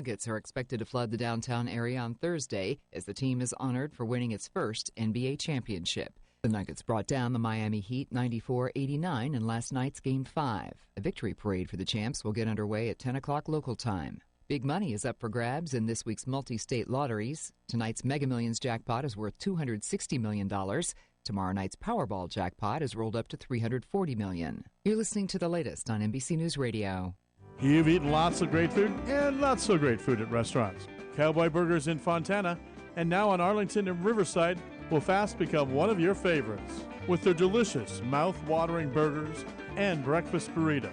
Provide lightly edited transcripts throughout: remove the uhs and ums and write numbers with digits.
Nuggets are expected to flood the downtown area on Thursday as the team is honored for winning its first NBA championship. The Nuggets brought down the Miami Heat 94-89 in last night's Game 5. A victory parade for the champs will get underway at 10 o'clock local time. Big money is up for grabs in this week's multi-state lotteries. Tonight's Mega Millions jackpot is worth $260 million. Tomorrow night's Powerball jackpot is rolled up to $340 million. You're listening to the latest on NBC News Radio. You've eaten lots of great food and not so great food at restaurants. Cowboy Burgers in Fontana and now on Arlington and Riverside will fast become one of your favorites with their delicious, mouth-watering burgers and breakfast burritos.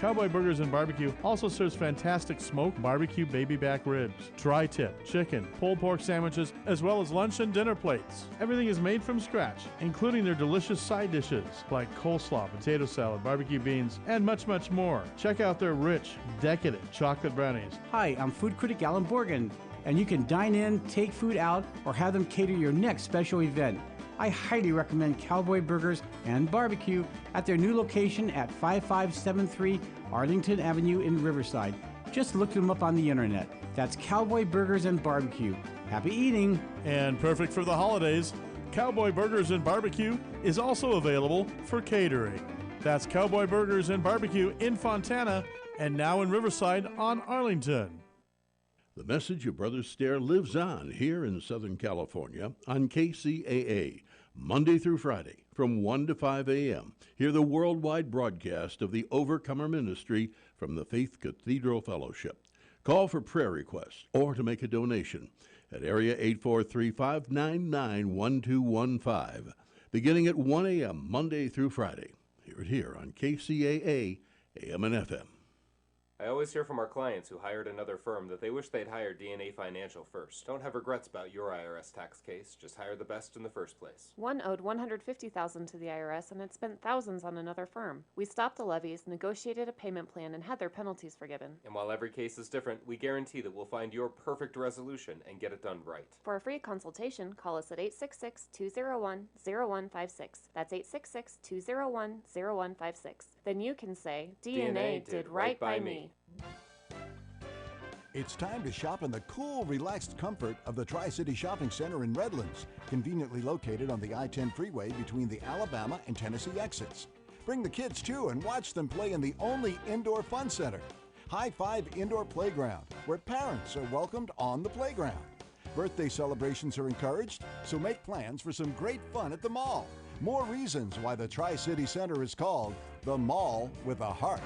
Cowboy Burgers and Barbecue also serves fantastic smoked barbecue baby back ribs, tri-tip, chicken, pulled pork sandwiches, as well as lunch and dinner plates. Everything is made from scratch, including their delicious side dishes like coleslaw, potato salad, barbecue beans, and much, much more. Check out their rich, decadent chocolate brownies. Hi, I'm food critic Alan Borgen, and you can dine in, take food out, or have them cater your next special event. I highly recommend Cowboy Burgers and Barbecue at their new location at 5573 Arlington Avenue in Riverside. Just look them up on the internet. That's Cowboy Burgers and Barbecue. Happy eating! And perfect for the holidays, Cowboy Burgers and Barbecue is also available for catering. That's Cowboy Burgers and Barbecue in Fontana and now in Riverside on Arlington. The message of Brothers Stair lives on here in Southern California on KCAA, Monday through Friday from 1 to 5 a.m. Hear the worldwide broadcast of the Overcomer Ministry from the Faith Cathedral Fellowship. Call for prayer requests or to make a donation at area 843-599-1215, beginning at 1 a.m. Monday through Friday. Hear it here on KCAA, AM and FM. I always hear from our clients who hired another firm that they wish they'd hired DNA Financial first. Don't have regrets about your IRS tax case. Just hire the best in the first place. One owed $150,000 to the IRS and had spent thousands on another firm. We stopped the levies, negotiated a payment plan, and had their penalties forgiven. And while every case is different, we guarantee that we'll find your perfect resolution and get it done right. For a free consultation, call us at 866-201-0156. That's 866-201-0156. Then you can say, DNA did right by me. It's time to shop in the cool, relaxed comfort of the Tri-City Shopping Center in Redlands, conveniently located on the I-10 freeway between the Alabama and Tennessee exits. Bring the kids too and watch them play in the only indoor fun center, High Five Indoor Playground, where parents are welcomed on the playground. Birthday celebrations are encouraged, so make plans for some great fun at the mall. More reasons why the Tri-City Center is called the Mall with a Heart.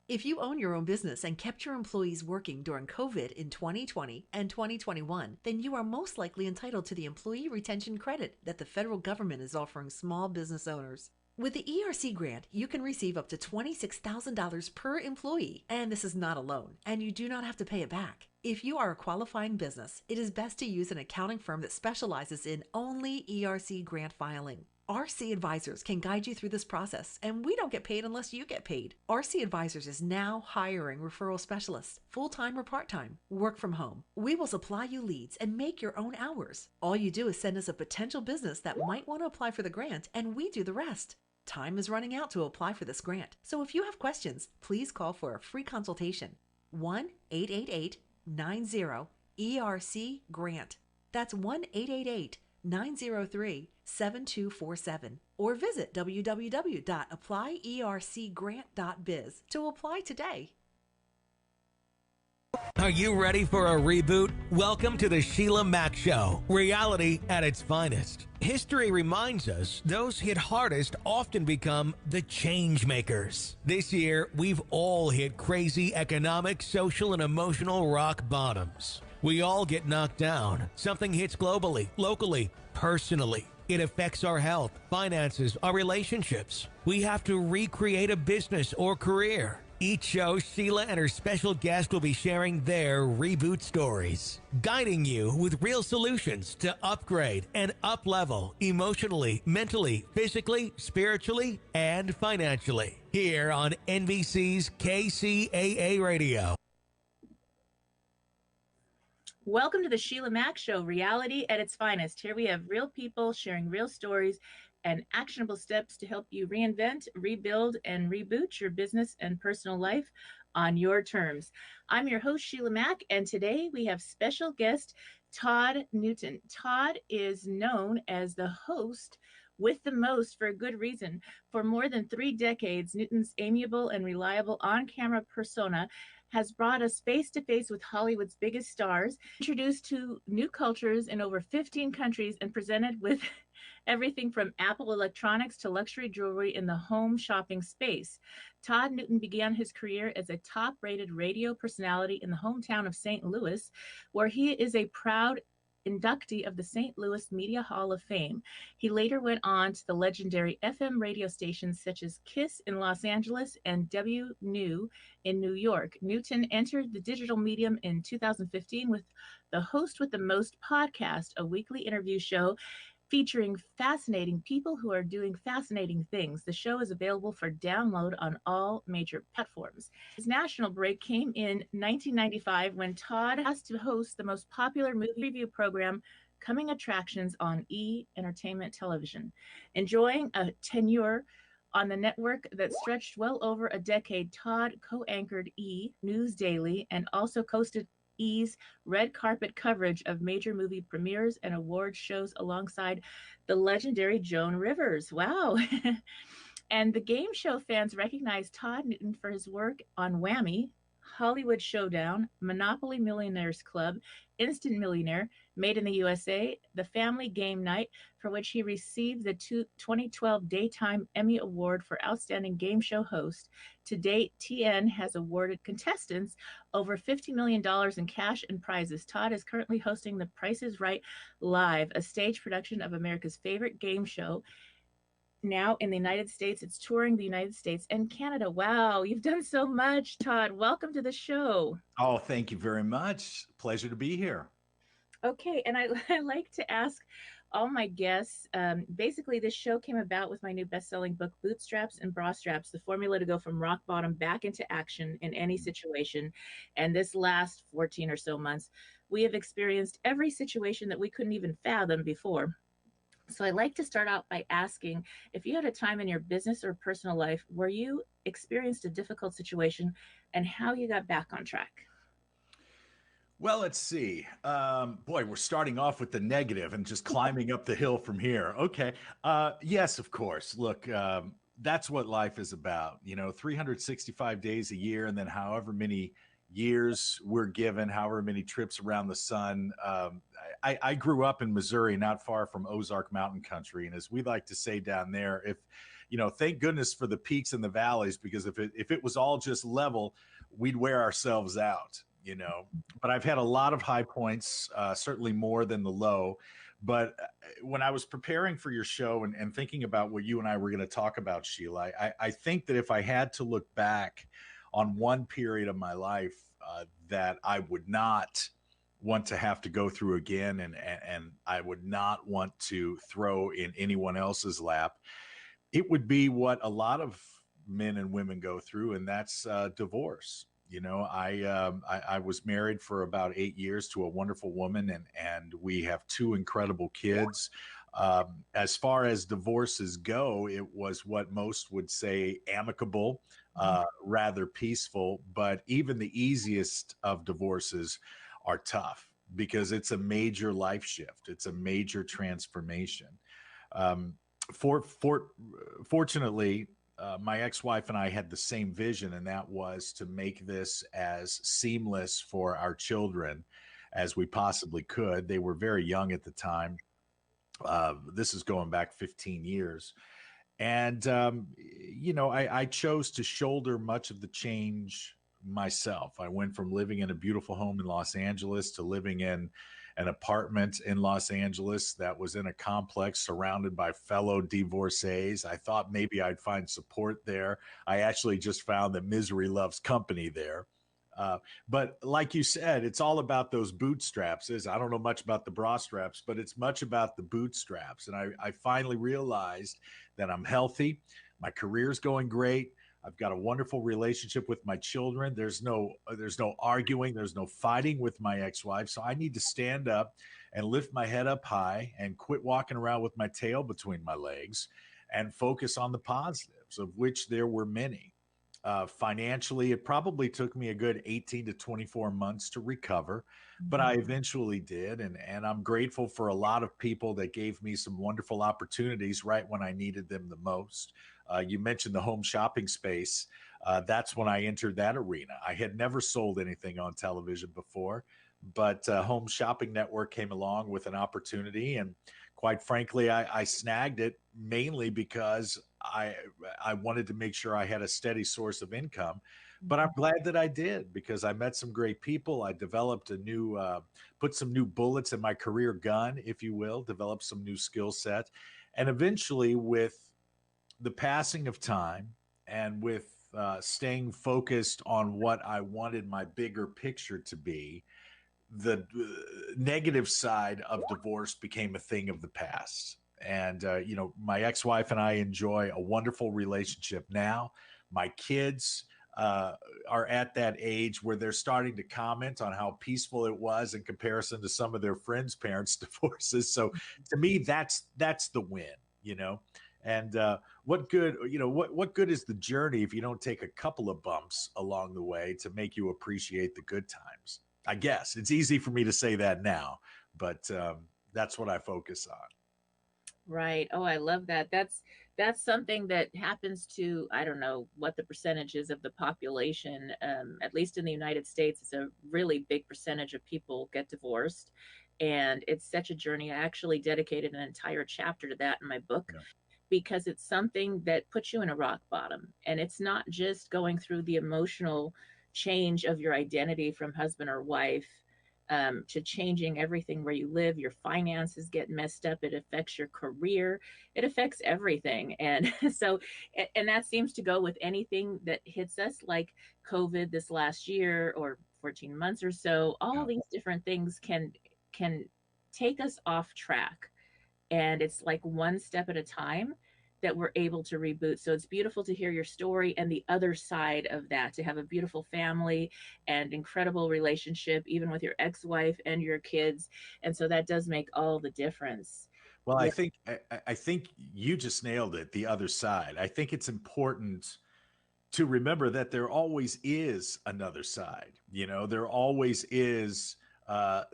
If you own your own business and kept your employees working during COVID in 2020 and 2021, then you are most likely entitled to the Employee Retention Credit that the federal government is offering small business owners. With the ERC grant, you can receive up to $26,000 per employee, and this is not a loan, and you do not have to pay it back. If you are a qualifying business, it is best to use an accounting firm that specializes in only ERC grant filing. RC Advisors can guide you through this process, and we don't get paid unless you get paid. RC Advisors is now hiring referral specialists, full-time or part-time, work from home. We will supply you leads and make your own hours. All you do is send us a potential business that might want to apply for the grant, and we do the rest. Time is running out to apply for this grant, so if you have questions, please call for a free consultation. 1-888-90-ERC-GRANT. That's 1-888-903-7247 or visit www.applyercgrant.biz to apply today. Are you ready for a reboot? Welcome to the Sheila Mac Show, reality at its finest. History reminds us those hit hardest often become the change makers. This year, we've all hit crazy economic, social, and emotional rock bottoms. We all get knocked down. Something hits globally, locally, personally. It affects our health, finances, our relationships. We have to recreate a business or career. Each show, Sheila and her special guest will be sharing their reboot stories, guiding you with real solutions to upgrade and up-level emotionally, mentally, physically, spiritually, and financially. Here on NBC's KCAA Radio. Welcome to the Sheila Mac Show, reality at its finest. Here we have real people sharing real stories and actionable steps to help you reinvent, rebuild, and reboot your business and personal life. on your terms. I'm your host, Sheila Mac, and today we have special guest Todd Newton. Todd is known as the host with the most for a good reason. For more than 3 decades, Newton's amiable and reliable on-camera persona has brought us face to face with Hollywood's biggest stars, introduced to new cultures in over 15 countries, and presented with everything from Apple electronics to luxury jewelry in the home shopping space. Todd Newton began his career as a top-rated radio personality in the hometown of St. Louis, where he is a proud inductee of the St. Louis Media Hall of Fame. He later went on to the legendary FM radio stations such as KISS in Los Angeles and W New in New York. Newton entered the digital medium in 2015 with the Host with the Most podcast, a weekly interview show featuring fascinating people who are doing fascinating things. The show is available for download on all major platforms. His national break came in 1995 when Todd asked to host the most popular movie review program, Coming Attractions, on E! Entertainment Television. Enjoying a tenure on the network that stretched well over a decade, Todd co-anchored E! News Daily and also hosted E's red carpet coverage of major movie premieres and award shows alongside the legendary Joan Rivers. Wow. And the game show fans recognize Todd Newton for his work on Whammy, Hollywood Showdown, Monopoly Millionaires Club, Instant Millionaire, Made in the USA, The Family Game Night, for which he received the 2012 Daytime Emmy Award for Outstanding Game Show Host. To date, TN has awarded contestants over $50 million in cash and prizes. Todd is currently hosting The Price is Right Live, a stage production of America's favorite game show. Now in the United States, it's touring the United States and Canada. Wow, you've done so much, Todd. Welcome to the show. Oh, thank you very much. Pleasure to be here. Okay, and I like to ask all my guests, basically this show came about with my new best-selling book, Bootstraps and Bra Straps, the formula to go from rock bottom back into action in any situation. And this last 14 or so months, we have experienced every situation that we couldn't even fathom before. So I'd like to start out by asking if you had a time in your business or personal life where you experienced a difficult situation and how you got back on track. Well, let's see. Boy, we're starting off with the negative and just climbing up the hill from here. Okay. Yes, of course. Look, that's what life is about. 365 days a year, and then however many years we're given, however many trips around the sun. I grew up in Missouri, not far from Ozark Mountain Country. And as we like to say down there, thank goodness for the peaks and the valleys, because if it was all just level, we'd wear ourselves out, But I've had a lot of high points, certainly more than the low. But when I was preparing for your show and thinking about what you and I were going to talk about, Sheila, I think that if I had to look back on one period of my life that I would not want to have to go through again, and I would not want to throw in anyone else's lap, it would be what a lot of men and women go through, and that's divorce. I was married for about 8 years to a wonderful woman, and we have 2 incredible kids. As far as divorces go, it was what most would say amicable, rather peaceful, but even the easiest of divorces are tough because it's a major life shift. It's a major transformation. Fortunately, my ex-wife and I had the same vision, and that was to make this as seamless for our children as we possibly could. They were very young at the time. This is going back 15 years. And, I chose to shoulder much of the change myself. I went from living in a beautiful home in Los Angeles to living in an apartment in Los Angeles that was in a complex surrounded by fellow divorcees. I thought maybe I'd find support there. I actually just found that misery loves company there. But like you said, it's all about those bootstraps. I don't know much about the bra straps, but it's much about the bootstraps. And I finally realized that I'm healthy. My career's going great. I've got a wonderful relationship with my children. There's no arguing. There's no fighting with my ex-wife. So I need to stand up and lift my head up high and quit walking around with my tail between my legs and focus on the positives, of which there were many. Financially, it probably took me a good 18 to 24 months to recover, but I eventually did. And I'm grateful for a lot of people that gave me some wonderful opportunities right when I needed them the most. You mentioned the home shopping space. That's when I entered that arena. I had never sold anything on television before, but Home Shopping Network came along with an opportunity. And quite frankly, I snagged it mainly because I wanted to make sure I had a steady source of income. But I'm glad that I did, because I met some great people. I developed put some new bullets in my career gun, if you will, developed some new skill set. And eventually, with the passing of time and with staying focused on what I wanted my bigger picture to be, the negative side of divorce became a thing of the past. And, my ex-wife and I enjoy a wonderful relationship now. My kids are at that age where they're starting to comment on how peaceful it was in comparison to some of their friends' parents' divorces. So to me, that's the win. And what good is the journey if you don't take a couple of bumps along the way to make you appreciate the good times? I guess it's easy for me to say that now, but that's what I focus on. Right. Oh, I love that. That's something that happens to, I don't know what the percentage is of the population. At least in the United States, it's a really big percentage of people get divorced, and it's such a journey. I actually dedicated an entire chapter to that in my book. Yeah. Because it's something that puts you in a rock bottom, and it's not just going through the emotional change of your identity from husband or wife to changing everything where you live. Your finances get messed up. It affects your career. It affects everything. And so, and that seems to go with anything that hits us, like COVID this last year or 14 months or so. All these different things can take us off track. And it's like one step at a time that we're able to reboot. So it's beautiful to hear your story and the other side of that, to have a beautiful family and incredible relationship, even with your ex-wife and your kids. And so that does make all the difference. Well, yeah. I think you just nailed it, the other side. I think it's important to remember that there always is another side. There always is the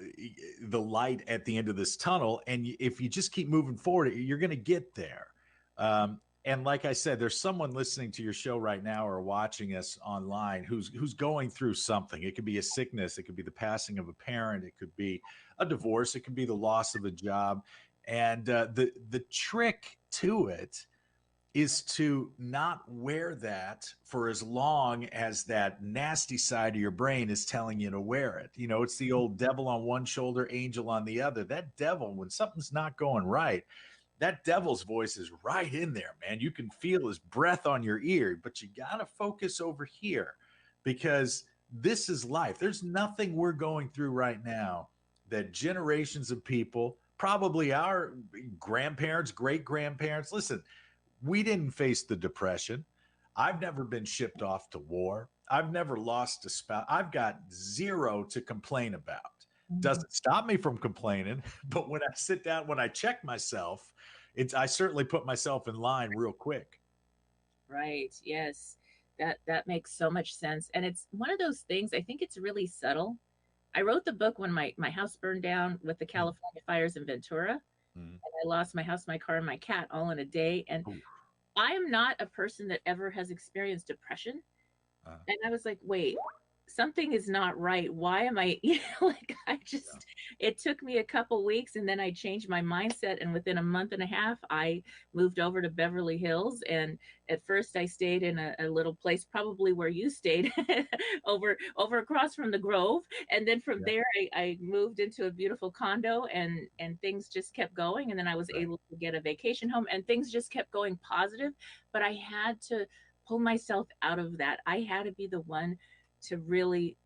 light at the end of this tunnel. And if you just keep moving forward, you're going to get there. And like I said, there's someone listening to your show right now or watching us online who's going through something. It could be a sickness. It could be the passing of a parent. It could be a divorce. It could be the loss of a job. And the trick to it is to not wear that for as long as that nasty side of your brain is telling you to wear it. It's the old devil on one shoulder, angel on the other. That devil, when something's not going right, that devil's voice is right in there, man. You can feel his breath on your ear, but you got to focus over here, because this is life. There's nothing we're going through right now that generations of people, probably our grandparents, great-grandparents, listen, we didn't face the Depression. I've never been shipped off to war. I've never lost a spouse. I've got zero to complain about. Doesn't stop me from complaining, but when I sit down, when I check myself, I certainly put myself in line real quick. Right. Yes. That makes so much sense. And it's one of those things, I think it's really subtle. I wrote the book when my house burned down with the California fires in Ventura. And I lost my house, my car, and my cat all in a day. And I am not a person that ever has experienced depression. And I was like, wait, something is not right. Why am I, it took me a couple weeks, and then I changed my mindset. And within a month and a half, I moved over to Beverly Hills. And at first I stayed in a little place, probably where you stayed, over across from the Grove. And then from there, I moved into a beautiful condo, and things just kept going. And then I was able to get a vacation home, and things just kept going positive. But I had to pull myself out of that. I had to be the one to really,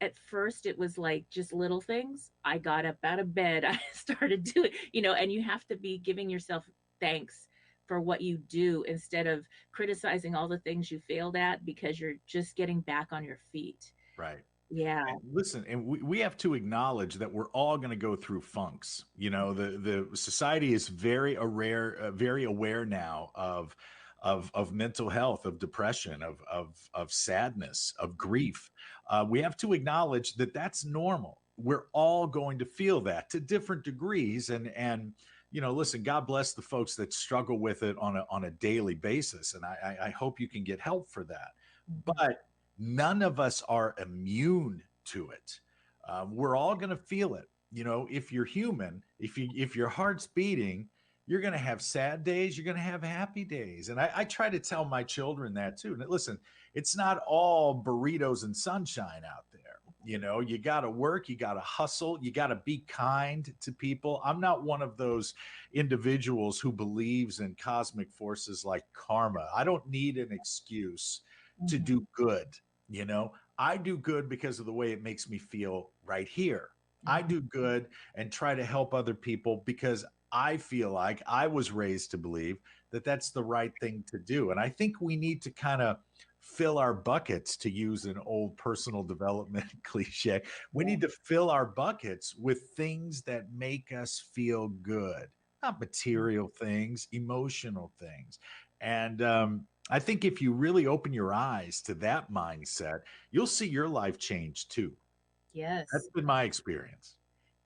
at first it was like just little things. I got up out of bed, I started doing, and you have to be giving yourself thanks for what you do instead of criticizing all the things you failed at, because you're just getting back on your feet. Right. Yeah. And listen, and we have to acknowledge that we're all going to go through funks. The society is very aware now of of mental health, of depression, of sadness, of grief. We have to acknowledge that that's normal. We're all going to feel that to different degrees, and listen, God bless the folks that struggle with it on a daily basis, and I hope you can get help for that. But none of us are immune to it. We're all going to feel it. If you're human, if your heart's beating, you're going to have sad days, you're going to have happy days. And I try to tell my children that too. And listen, it's not all burritos and sunshine out there. You got to work, you got to hustle, you got to be kind to people. I'm not one of those individuals who believes in cosmic forces like karma. I don't need an excuse to do good. I do good because of the way it makes me feel right here. I do good and try to help other people because I feel like I was raised to believe that that's the right thing to do. And I think we need to kind of fill our buckets, to use an old personal development cliche. We need to fill our buckets with things that make us feel good, not material things, emotional things. And I think if you really open your eyes to that mindset, you'll see your life change too. Yes. That's been my experience.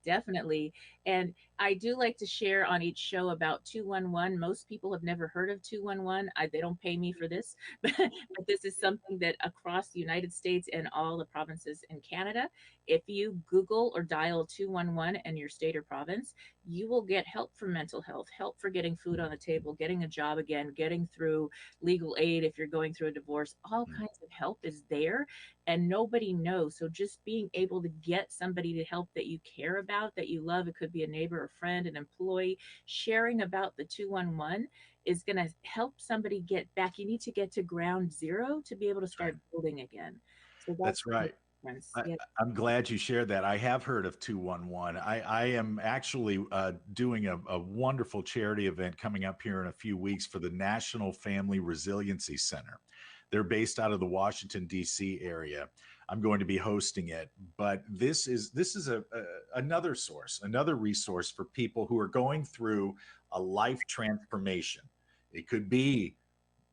Definitely. And I do like to share on each show about 211. Most people have never heard of 211. They don't pay me for this, but this is something that across the United States and all the provinces in Canada, if you Google or dial 211 in your state or province, you will get help for mental health, help for getting food on the table, getting a job again, getting through legal aid if you're going through a divorce. All kinds of help is there, and nobody knows. So just being able to get somebody to help that you care about, that you love, it could be a neighbor, a friend, an employee, sharing about the 211 is going to help somebody get back. You need to get to ground zero to be able to start building again. So that's right. I'm glad you shared that. I have heard of 211. I am actually doing a wonderful charity event coming up here in a few weeks for the National Family Resiliency Center. They're based out of the Washington, D.C. area. I'm going to be hosting it, but this is another source, another resource for people who are going through a life transformation. It could be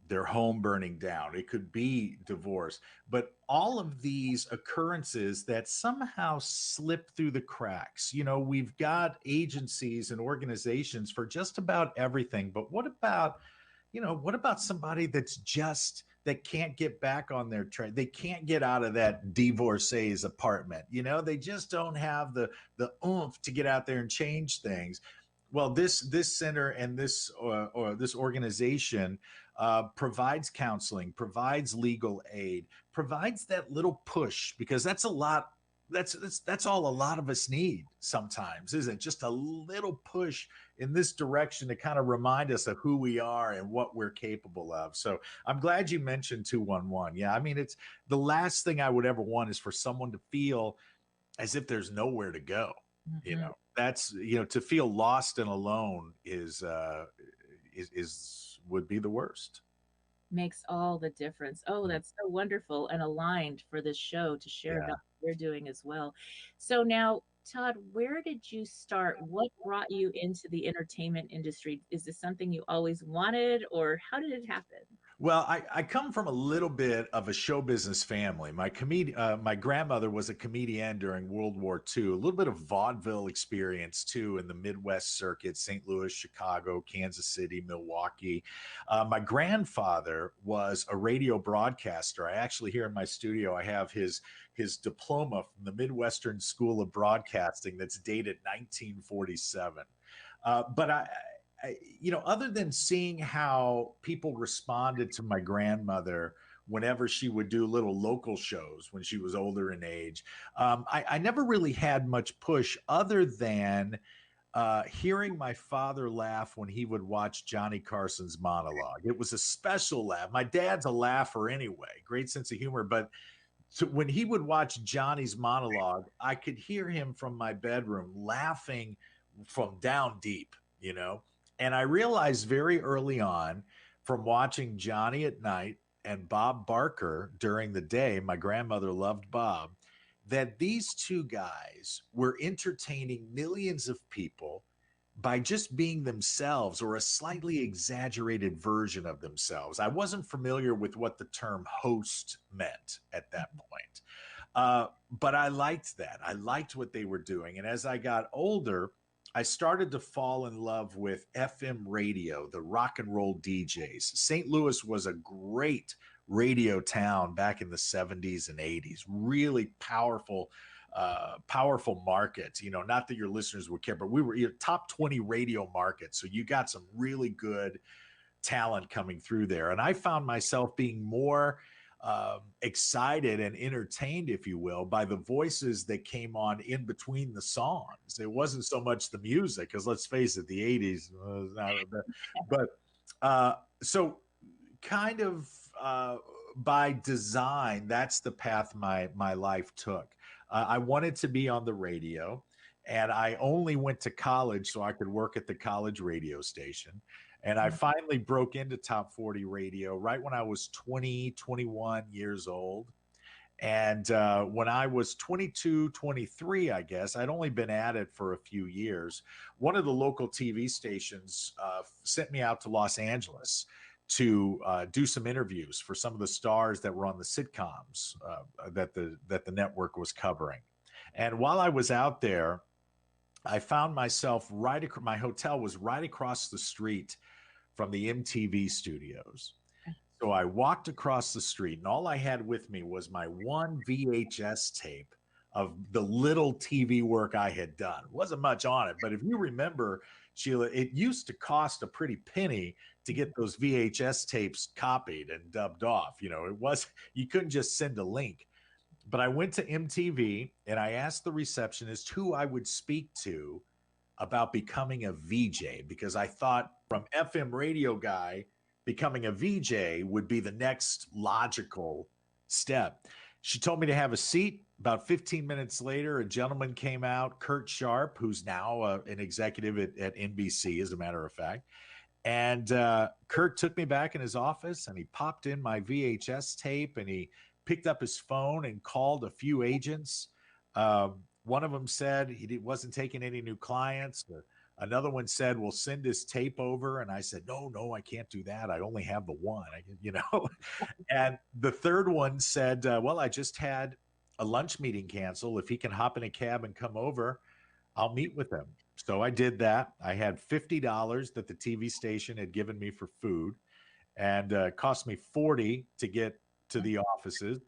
their home burning down. It could be divorce, but all of these occurrences that somehow slip through the cracks. We've got agencies and organizations for just about everything, but what about somebody that can't get back on their train? They can't get out of that divorcee's apartment. They just don't have the oomph to get out there and change things. Well, this center and this organization provides counseling, provides legal aid, provides that little push, because that's a lot. That's all a lot of us need sometimes, isn't it? Just a little push in this direction to kind of remind us of who we are and what we're capable of. So I'm glad you mentioned 211. Yeah, I mean, it's the last thing I would ever want is for someone to feel as if there's nowhere to go. That's to feel lost and alone would be the worst. Makes all the difference. Oh, that's so wonderful and aligned for this show to share about what you're doing as well. So now, Todd, where did you start? What brought you into the entertainment industry? Is this something you always wanted, or how did it happen? Well, I come from a little bit of a show business family. My grandmother was a comedian during World War II, a little bit of vaudeville experience too in the Midwest circuit, St. Louis, Chicago, Kansas City, Milwaukee. My grandfather was a radio broadcaster. I actually, here in my studio, I have his diploma from the Midwestern School of Broadcasting that's dated 1947. But other than seeing how people responded to my grandmother whenever she would do little local shows when she was older in age, I never really had much push other than hearing my father laugh when he would watch Johnny Carson's monologue. It was a special laugh. My dad's a laugher anyway, great sense of humor, but so when he would watch Johnny's monologue, I could hear him from my bedroom laughing from down deep, And I realized very early on from watching Johnny at night and Bob Barker during the day, my grandmother loved Bob, that these two guys were entertaining millions of people by just being themselves or a slightly exaggerated version of themselves. I wasn't familiar with what the term host meant at that point. But I liked that. I liked what they were doing. And as I got older, I started to fall in love with FM radio, the rock and roll DJs. St. Louis was a great radio town back in the 70s and 80s, really powerful market. Not that your listeners would care, but we were top 20 radio market. So you got some really good talent coming through there. And I found myself being more excited and entertained, if you will, by the voices that came on in between the songs. It wasn't so much the music, because let's face it, the 80s was not, but so kind of by design, that's the path my life took. I wanted to be on the radio, and I only went to college so I could work at the college radio station. And I finally broke into top 40 radio right when I was 21 years old. And when I was 22, 23, I guess, I'd only been at it for a few years. One of the local TV stations sent me out to Los Angeles to do some interviews for some of the stars that were on the sitcoms that the network was covering. And while I was out there, I found myself my hotel was right across the street from the MTV studios. So I walked across the street, and all I had with me was my one VHS tape of the little TV work I had done. Wasn't much on it, but if you remember, Sheila, it used to cost a pretty penny to get those VHS tapes copied and dubbed off. You couldn't just send a link. But I went to MTV and I asked the receptionist who I would speak to about becoming a VJ, because I thought from FM radio guy, becoming a VJ would be the next logical step. She told me to have a seat. About 15 minutes later, a gentleman came out, Kurt Sharp, who's now an executive at NBC, as a matter of fact. And Kurt took me back in his office, and he popped in my VHS tape, and he picked up his phone and called a few agents. One of them said he wasn't taking any new clients. Another one said, "We'll send his tape over." And I said, no, I can't do that. I only have the one, And the third one said, well, I just had a lunch meeting cancel. If he can hop in a cab and come over, I'll meet with him. So I did that. I had $50 that the TV station had given me for food, and it cost me $40 to get to the offices.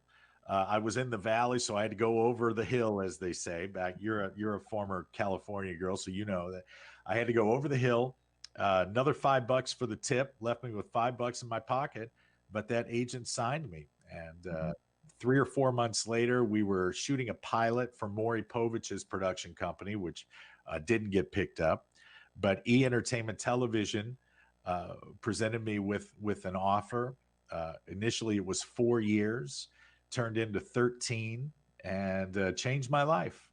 I was in the valley, so I had to go over the hill, as they say. You're a former California girl, so you know that I had to go over the hill. Another $5 for the tip left me with $5 in my pocket, but that agent signed me. And 3 or 4 months later, we were shooting a pilot for Maury Povich's production company, which didn't get picked up. But E! Entertainment Television presented me with an offer. Initially, it was 4 years. Turned into 13, and changed my life.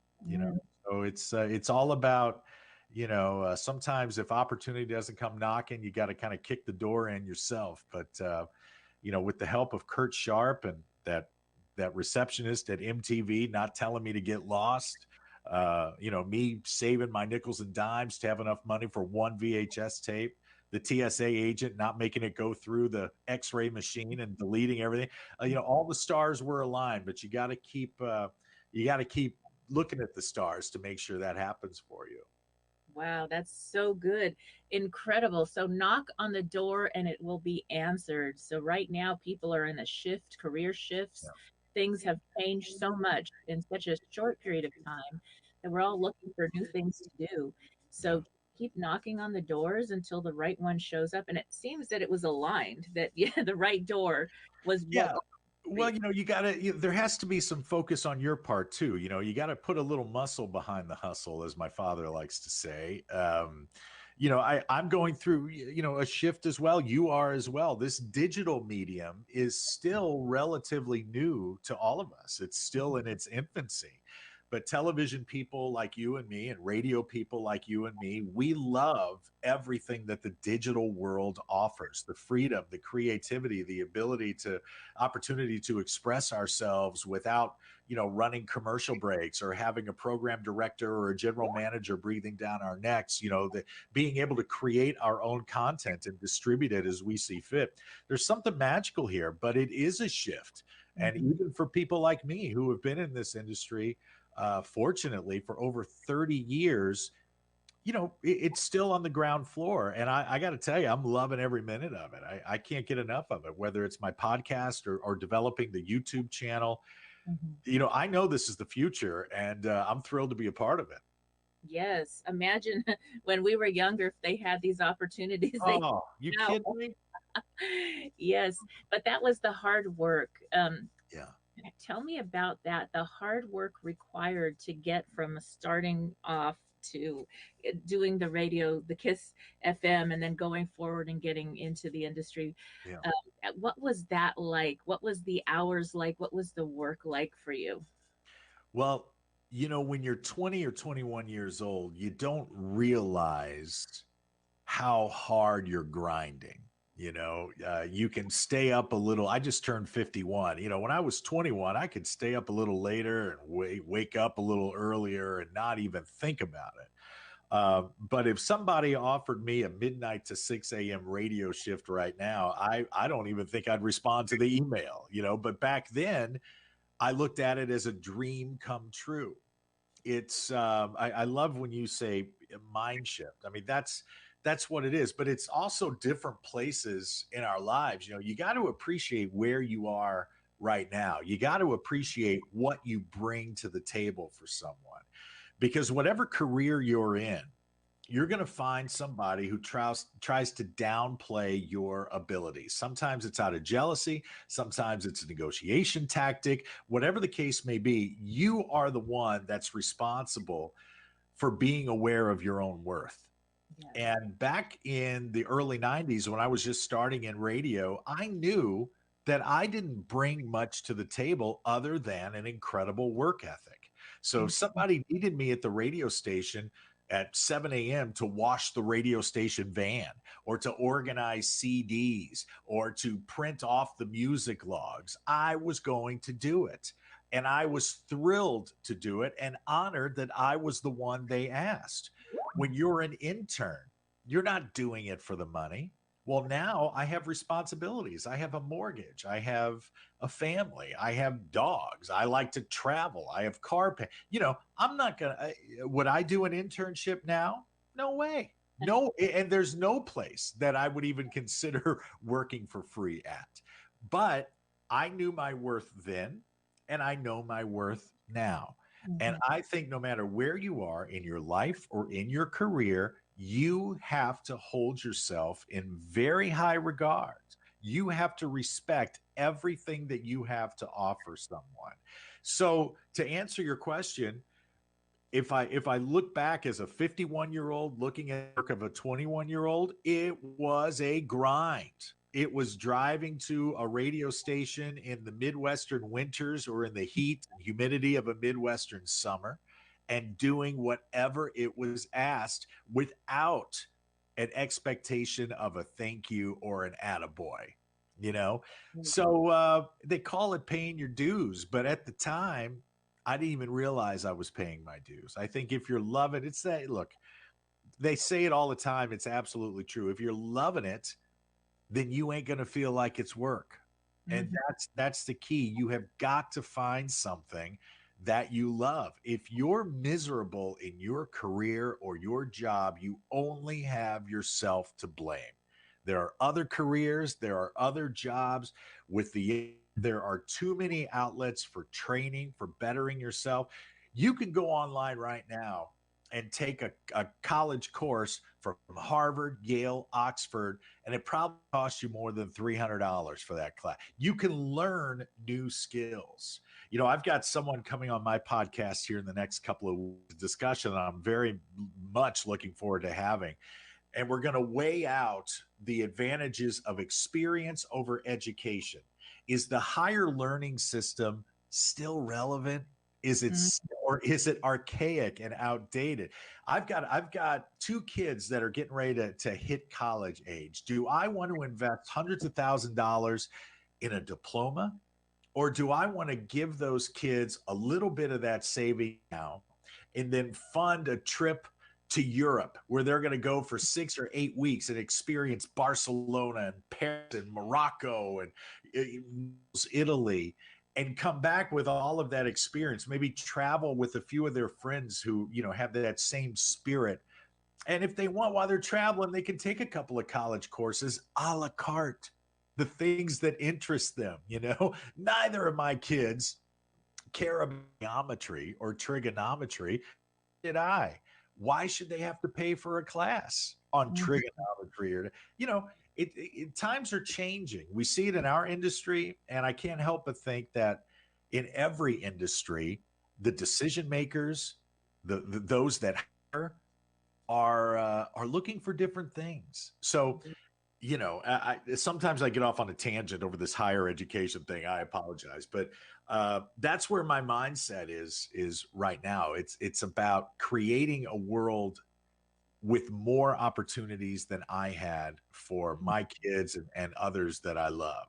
So it's all about, sometimes if opportunity doesn't come knocking, you got to kind of kick the door in yourself. But with the help of Kurt Sharp and that receptionist at MTV not telling me to get lost, me saving my nickels and dimes to have enough money for one VHS tape, the TSA agent not making it go through the X-ray machine and deleting everything. All the stars were aligned, but you got to keep looking at the stars to make sure that happens for you. Wow, that's so good. Incredible. So knock on the door and it will be answered. So right now people are in a shift, career shifts. Yeah. Things have changed so much in such a short period of time that we're all looking for new things to do. So keep knocking on the doors until the right one shows up. And it seems that it was aligned, that the right door was. Yeah. Well, there has to be some focus on your part too. You got to put a little muscle behind the hustle, as my father likes to say. I'm going through, a shift as well. You are as well. This digital medium is still relatively new to all of us. It's still in its infancy. but television people like you and me and radio people like you and me, we love everything that the digital world offers, the freedom, the creativity, the opportunity to express ourselves without, running commercial breaks or having a program director or a general manager breathing down our necks, being able to create our own content and distribute it as we see fit. There's something magical here, but it is a shift. And even for people like me who have been in this industry, fortunately, for over 30 years, it's still on the ground floor. And I got to tell you, I'm loving every minute of it. I can't get enough of it, whether it's my podcast or developing the YouTube channel. I know this is the future, and I'm thrilled to be a part of it. Yes. Imagine when we were younger, if they had these opportunities. Oh, you kidding me? Yes. But that was the hard work. Yeah. Tell me about that, the hard work required to get from starting off to doing the radio, the KISS FM, and then going forward and getting into the industry. Yeah. What was that like? What was the hours like? What was the work like for you? Well, when you're 20 or 21 years old, you don't realize how hard you're grinding. You can stay up a little. I just turned 51. When I was 21, I could stay up a little later and wake up a little earlier and not even think about it. But if somebody offered me a midnight to 6 a.m. radio shift right now, I don't even think I'd respond to the email, but back then I looked at it as a dream come true. It's I love when you say mind shift. I mean, that's what it is, but it's also different places in our lives. You got to appreciate where you are right now. You got to appreciate what you bring to the table for someone, because whatever career you're in, you're going to find somebody who tries to downplay your abilities. Sometimes it's out of jealousy. Sometimes it's a negotiation tactic. Whatever the case may be, you are the one that's responsible for being aware of your own worth. Yeah. And back in the early 90s, when I was just starting in radio, I knew that I didn't bring much to the table other than an incredible work ethic. So if somebody needed me at the radio station at 7 a.m. to wash the radio station van, or to organize CDs, or to print off the music logs, I was going to do it. And I was thrilled to do it and honored that I was the one they asked. When you're an intern, you're not doing it for the money. Well, now I have responsibilities. I have a mortgage. I have a family. I have dogs. I like to travel. I have car pay. I'm not going to, would I do an internship now? No way. No. And there's no place that I would even consider working for free at. But I knew my worth then, and I know my worth now. And I think no matter where you are in your life or in your career, you have to hold yourself in very high regard. You have to respect everything that you have to offer someone. So to answer your question, if I look back as a 51-year-old looking at the work of a 21-year-old, it was a grind. It was driving to a radio station in the Midwestern winters or in the heat and humidity of a Midwestern summer and doing whatever it was asked without an expectation of a thank you or an attaboy, So they call it paying your dues. But at the time, I didn't even realize I was paying my dues. I think if you're loving it, look, they say it all the time. It's absolutely true. If you're loving it, then you ain't going to feel like it's work. And that's the key. You have got to find something that you love. If you're miserable in your career or your job, you only have yourself to blame. There are other careers, there are other jobs there are too many outlets for training, for bettering yourself. You can go online right now and take a college course from Harvard, Yale, Oxford, and it probably costs you more than $300 for that class. You can learn new skills. I've got someone coming on my podcast here in the next couple of weeks, discussion that I'm very much looking forward to having. And we're going to weigh out the advantages of experience over education. Is the higher learning system still relevant? Is it or is it archaic and outdated? I've got two kids that are getting ready to hit college age. Do I want to invest hundreds of $1,000s in a diploma, or do I want to give those kids a little bit of that saving now and then fund a trip to Europe where they're going to go for 6 or 8 weeks and experience Barcelona and Paris and Morocco and Italy, and come back with all of that experience, maybe travel with a few of their friends who, have that same spirit. And if they want, while they're traveling, they can take a couple of college courses a la carte, the things that interest them. Neither of my kids care about geometry or trigonometry. Did I? Why should they have to pay for a class on trigonometry? Or, times are changing. We see it in our industry, and I can't help but think that in every industry, the decision makers, those that hire, are looking for different things. So, sometimes I get off on a tangent over this higher education thing. I apologize, but that's where my mindset is right now. It's about creating a world with more opportunities than I had for my kids and others that I love.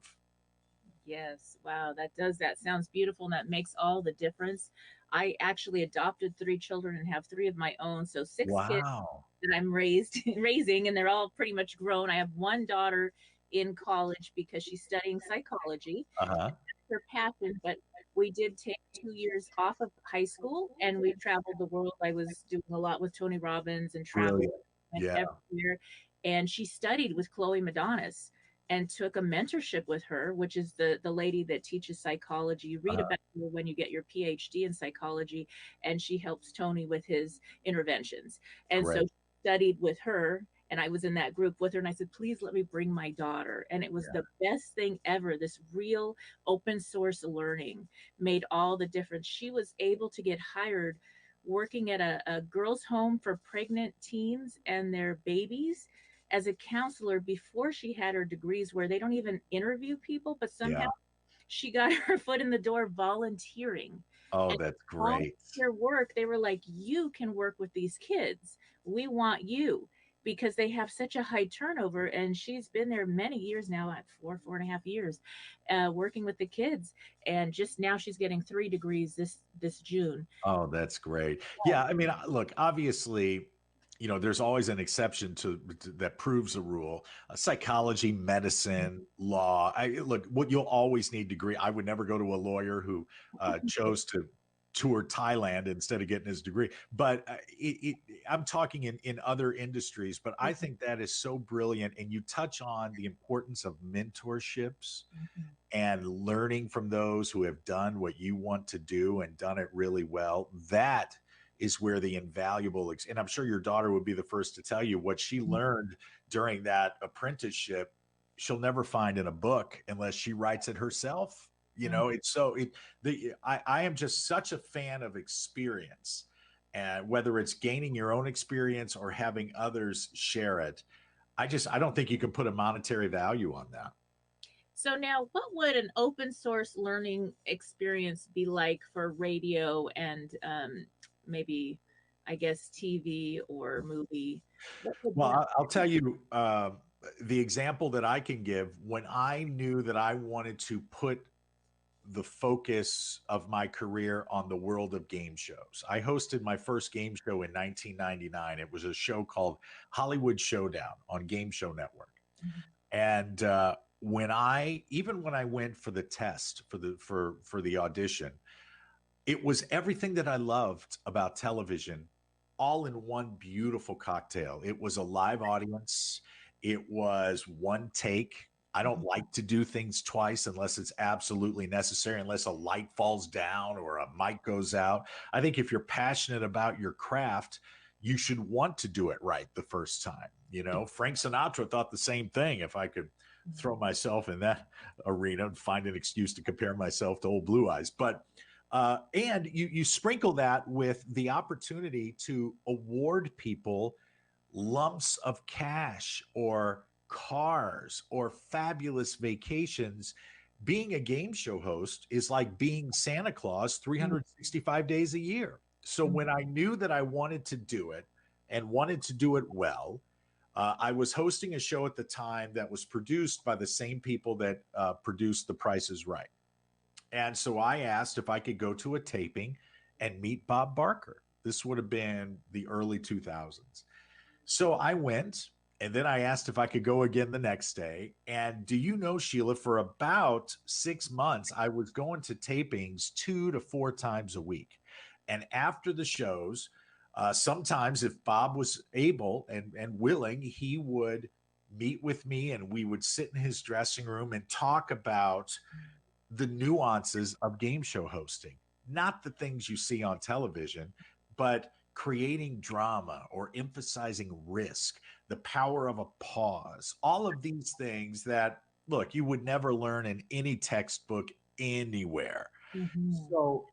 Yes. Wow. That sounds beautiful. And that makes all the difference. I actually adopted 3 children and have 3 of my own. So 6 kids Wow. that I'm raising, and they're all pretty much grown. I have one daughter in college because she's studying psychology. Uh-huh. That's her passion, but we did take 2 years off of high school and we traveled the world. I was doing a lot with Tony Robbins and traveling Yeah. everywhere. And she studied with Chloe Madonis and took a mentorship with her, which is the lady that teaches psychology. You read about her when you get your PhD in psychology, and she helps Tony with his interventions. And so Great. she studied with her, and I was in that group with her, and I said, please let me bring my daughter. And it was the best thing ever. This real open source learning made all the difference. She was able to get hired working at a girls' home for pregnant teens and their babies as a counselor before she had her degrees, where they don't even interview people, but somehow she got her foot in the door volunteering. Oh, And that's all great. their work, they were like, you can work with these kids. We want you, because they have such a high turnover. And she's been there many years now, at 4.5 years, working with the kids. And just now she's getting 3 degrees this June. Oh, that's great. Yeah, I mean, look, obviously, there's always an exception to that proves a rule. Psychology, medicine, law. Look, what you'll always need degree. I would never go to a lawyer who chose to tour Thailand instead of getting his degree. But I'm talking in other industries. But I think that is so brilliant. And you touch on the importance of mentorships and learning from those who have done what you want to do and done it really well. That is where the invaluable, and I'm sure your daughter would be the first to tell you what she learned during that apprenticeship, she'll never find in a book unless she writes it herself. It's so I am just such a fan of experience, and whether it's gaining your own experience or having others share it, I don't think you can put a monetary value on that. So now, what would an open source learning experience be like for radio and maybe, I guess, TV or movie? Well, I'll tell you the example that I can give. When I knew that I wanted to put the focus of my career on the world of game shows, I hosted my first game show in 1999. It was a show called Hollywood Showdown on Game Show Network. And when I went for the test for the audition, it was everything that I loved about television, all in one beautiful cocktail. It was a live audience. It was one take. I don't like to do things twice unless it's absolutely necessary, unless a light falls down or a mic goes out. I think if you're passionate about your craft, you should want to do it right the first time. Frank Sinatra thought the same thing. If I could throw myself in that arena and find an excuse to compare myself to old Blue Eyes. But and you sprinkle that with the opportunity to award people lumps of cash or cars or fabulous vacations. being a game show host is like being Santa Claus 365 days a year. So when I knew that I wanted to do it and wanted to do it well, I was hosting a show at the time that was produced by the same people that produced The Price is Right. And so I asked if I could go to a taping and meet Bob Barker. This would have been the early 2000s. So I went, and then I asked if I could go again the next day. And do you know, Sheila, for about 6 months, I was going to tapings 2 to 4 times a week. And after the shows, sometimes if Bob was able and willing, he would meet with me and we would sit in his dressing room and talk about the nuances of game show hosting, not the things you see on television, but creating drama or emphasizing risk, the power of a pause, all of these things that, look, you would never learn in any textbook anywhere. So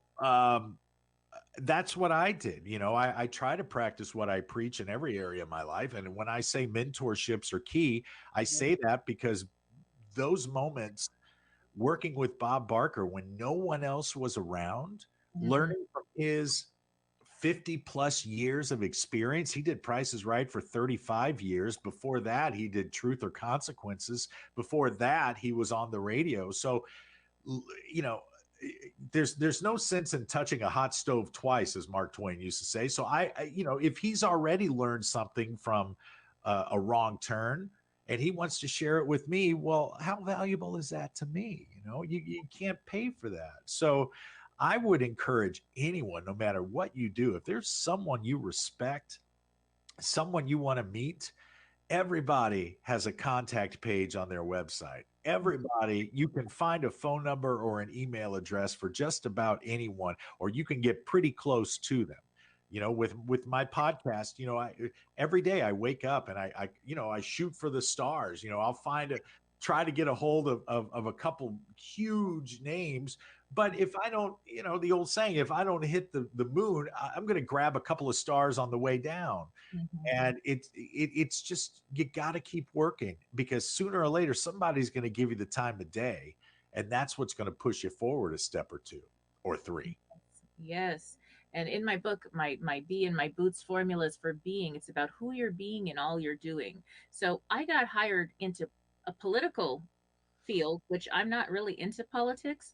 that's what I did. You know, I try to practice what I preach in every area of my life. And when I say mentorships are key, I say that because those moments working with Bob Barker when no one else was around, learning from his 50 plus years of experience. He did Price is Right for 35 years. Before that, he did Truth or Consequences. Before that, he was on the radio. So, you know, there's no sense in touching a hot stove twice, as Mark Twain used to say. So you know, if he's already learned something from a wrong turn and he wants to share it with me, well, how valuable is that to me? You know, you can't pay for that. So I would encourage anyone, no matter what you do, if there's someone you respect, someone you want to meet, everybody has a contact page on their website. Everybody, you can find a phone number or an email address for just about anyone, or you can get pretty close to them. You know, with my podcast, you know, every day I wake up and I you know, I shoot for the stars. You know, I'll try to get a hold of a couple huge names. But if I don't, you know, the old saying, if I don't hit the moon, I'm going to grab a couple of stars on the way down. And it's just, you got to keep working, because sooner or later, somebody's going to give you the time of day. And that's what's going to push you forward a step or two or three. Yes. And in my book, my Bee in My Boots formulas for being, it's about who you're being and all you're doing. So I got hired into a political field, which I'm not really into politics.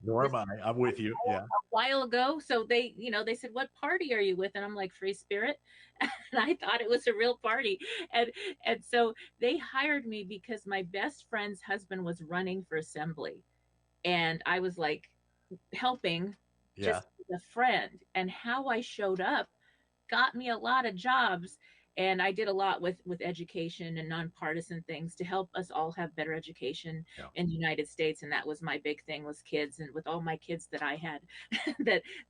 Nor am I. I'm with you. Yeah. A while ago. So they, you know, they said, "What party are you with?" And I'm like, "Free Spirit." And I thought it was a real party. And so they hired me because my best friend's husband was running for assembly. And I was like helping just as a friend. And how I showed up got me a lot of jobs. And I did a lot with education and nonpartisan things to help us all have better education in the United States. And that was my big thing, was kids. And with all my kids that I had,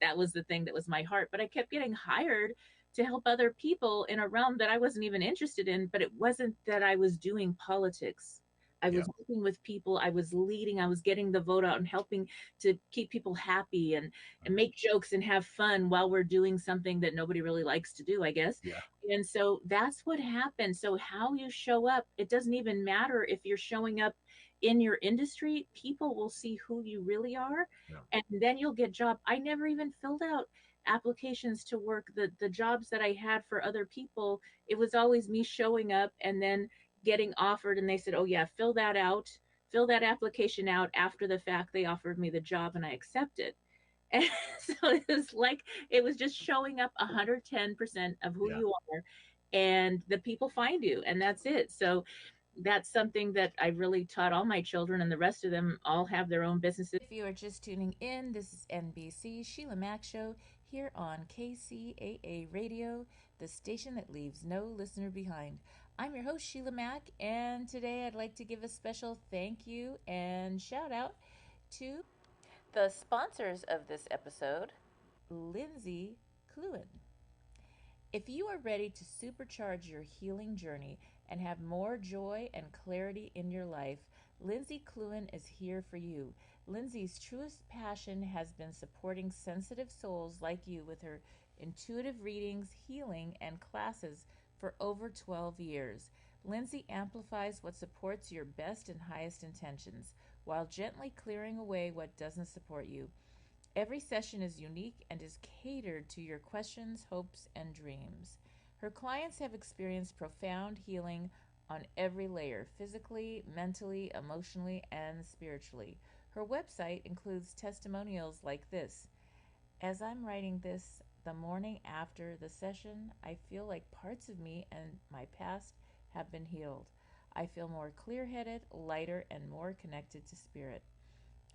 that was the thing that was my heart. But I kept getting hired to help other people in a realm that I wasn't even interested in. But it wasn't that I was doing politics. I was working with people. I was leading. I was getting the vote out and helping to keep people happy and make jokes and have fun while we're doing something that nobody really likes to do, I guess. And so that's what happened. So how you show up, it doesn't even matter if you're showing up in your industry. People will see who you really are, and then you'll get job. I never even filled out applications to work the jobs that I had for other people. It was always me showing up and then getting offered, and they said, "Oh yeah, fill that application out." After the fact, they offered me the job and I accepted. And so it was just showing up 110% of who you are, and the people find you, and that's it. So that's something that I really taught all my children, and the rest of them all have their own businesses. If you are just tuning in, this is NBC Sheila Mac Show here on KCAA Radio, the station that leaves no listener behind. I'm your host, Sheila Mac, and today I'd like to give a special thank you and shout out to the sponsors of this episode, Lindsay Cluen. If you are ready to supercharge your healing journey and have more joy and clarity in your life, Lindsay Cluen is here for you. Lindsay's truest passion has been supporting sensitive souls like you with her intuitive readings, healing, and classes for over 12 years. Lindsay amplifies what supports your best and highest intentions. while gently clearing away what doesn't support you. Every session is unique and is catered to your questions, hopes, and dreams. Her clients have experienced profound healing on every layer, physically, mentally, emotionally, and spiritually. Her website includes testimonials like this. As I'm writing this, the morning after the session, I feel like parts of me and my past have been healed. I feel more clear headed, lighter, and more connected to spirit.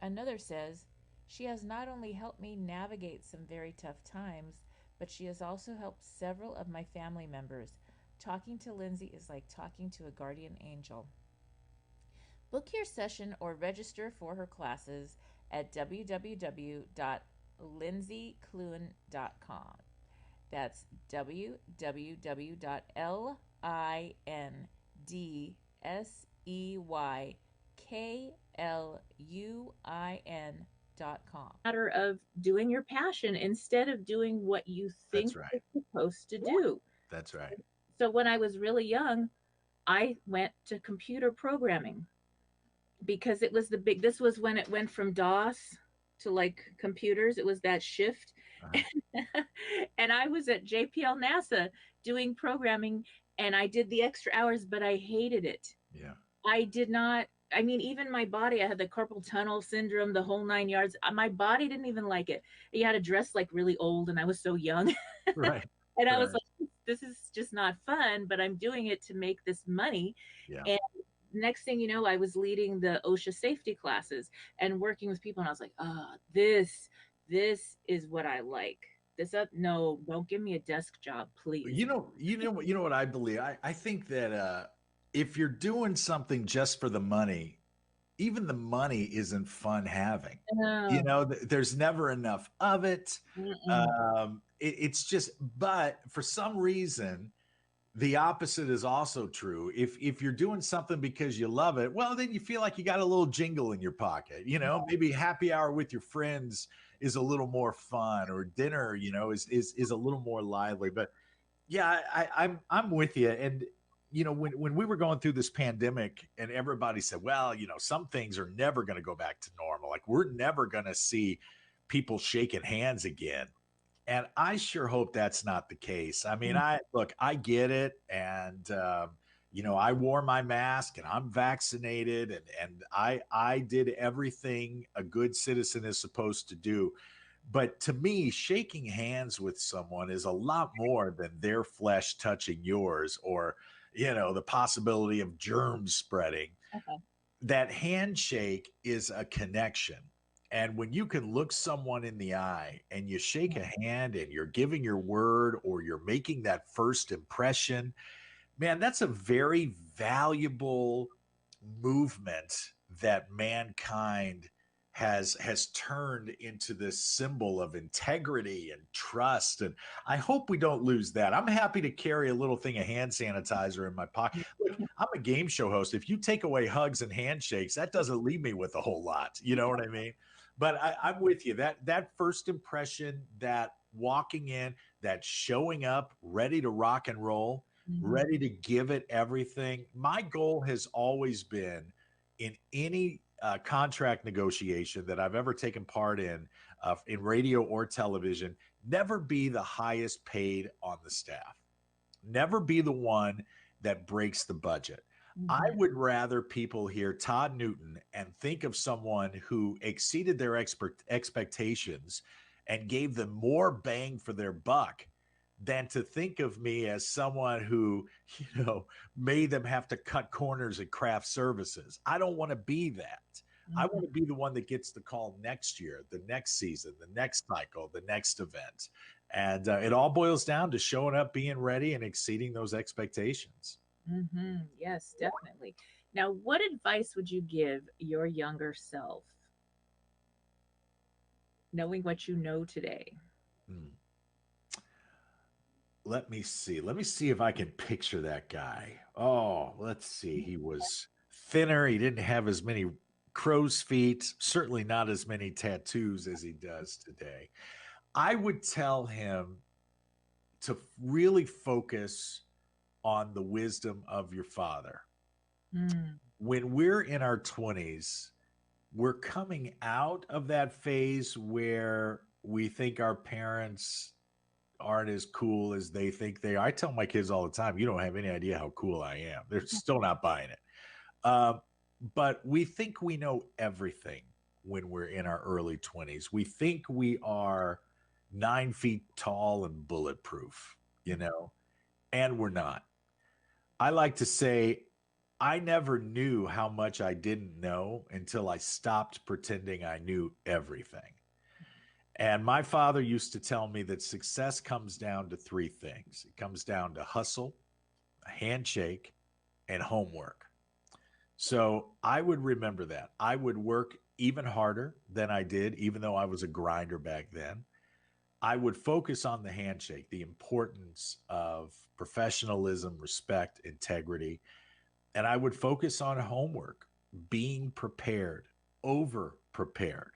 Another says, she has not only helped me navigate some very tough times, but she has also helped several of my family members. Talking to Lindsay is like talking to a guardian angel. Book your session or register for her classes at www.lindsaycluen.com. That's www.lindsaycluen.com. Matter of doing your passion instead of doing what you think That's right. you're supposed to do. That's right. So when I was really young, I went to computer programming because it was this was when it went from DOS to like computers. It was that shift. And I was at JPL NASA doing programming, and I did the extra hours, but I hated it. Yeah. I did not. I mean, even my body, I had the carpal tunnel syndrome, the whole 9 yards. My body didn't even like it. You had to dress like really old, and I was so young. Right. And I was like, this is just not fun, but I'm doing it to make this money. Yeah. And next thing you know, I was leading the OSHA safety classes and working with people. And I was like, this is what I like. No, don't give me a desk job, please. You know what I believe? I think that if you're doing something just for the money, even the money isn't fun having. There's never enough of it. It's just, but for some reason, the opposite is also true. If you're doing something because you love it, well, then you feel like you got a little jingle in your pocket. Maybe happy hour with your friends is a little more fun, or dinner, is a little more lively. But yeah, I'm with you. And when we were going through this pandemic, and everybody said, well, some things are never going to go back to normal. Like, we're never going to see people shaking hands again. And I sure hope that's not the case. I mean, I get it. And, I wore my mask, and I'm vaccinated, and I did everything a good citizen is supposed to do. But to me, shaking hands with someone is a lot more than their flesh touching yours, or, the possibility of germs spreading. That handshake is a connection. And when you can look someone in the eye and you shake a hand and you're giving your word, or you're making that first impression, man, that's a very valuable movement that mankind has turned into this symbol of integrity and trust. And I hope we don't lose that. I'm happy to carry a little thing of hand sanitizer in my pocket. Look, I'm a game show host. If you take away hugs and handshakes, that doesn't leave me with a whole lot. You know what I mean? But I'm with you. That first impression, that walking in, that showing up ready to rock and roll, ready to give it everything. My goal has always been, in any contract negotiation that I've ever taken part in radio or television, never be the highest paid on the staff. Never be the one that breaks the budget. I would rather people hear Todd Newton and think of someone who exceeded their expectations and gave them more bang for their buck, than to think of me as someone who, made them have to cut corners at craft services. I don't want to be that. I want to be the one that gets the call next year, the next season, the next cycle, the next event. And it all boils down to showing up, being ready, and exceeding those expectations. Yes, definitely. Now, what advice would you give your younger self, knowing what you know today? Let me see. Let me see if I can picture that guy. Oh, let's see. He was thinner. He didn't have as many crow's feet, certainly not as many tattoos as he does today. I would tell him to really focus on the wisdom of your father. When we're in our 20s, we're coming out of that phase where we think our parents aren't as cool as they think they are. I tell my kids all the time, you don't have any idea how cool I am. They're still not buying it. Uh, but we think we know everything when we're in our early 20s. We think we are 9 feet tall and bulletproof, and we're not. I like to say, I never knew how much I didn't know until I stopped pretending I knew everything. And my father used to tell me that success comes down to three things. It comes down to hustle, a handshake, and homework. So I would remember that. I would work even harder than I did, even though I was a grinder back then. I would focus on the handshake, the importance of professionalism, respect, integrity. And I would focus on homework, being prepared, over prepared.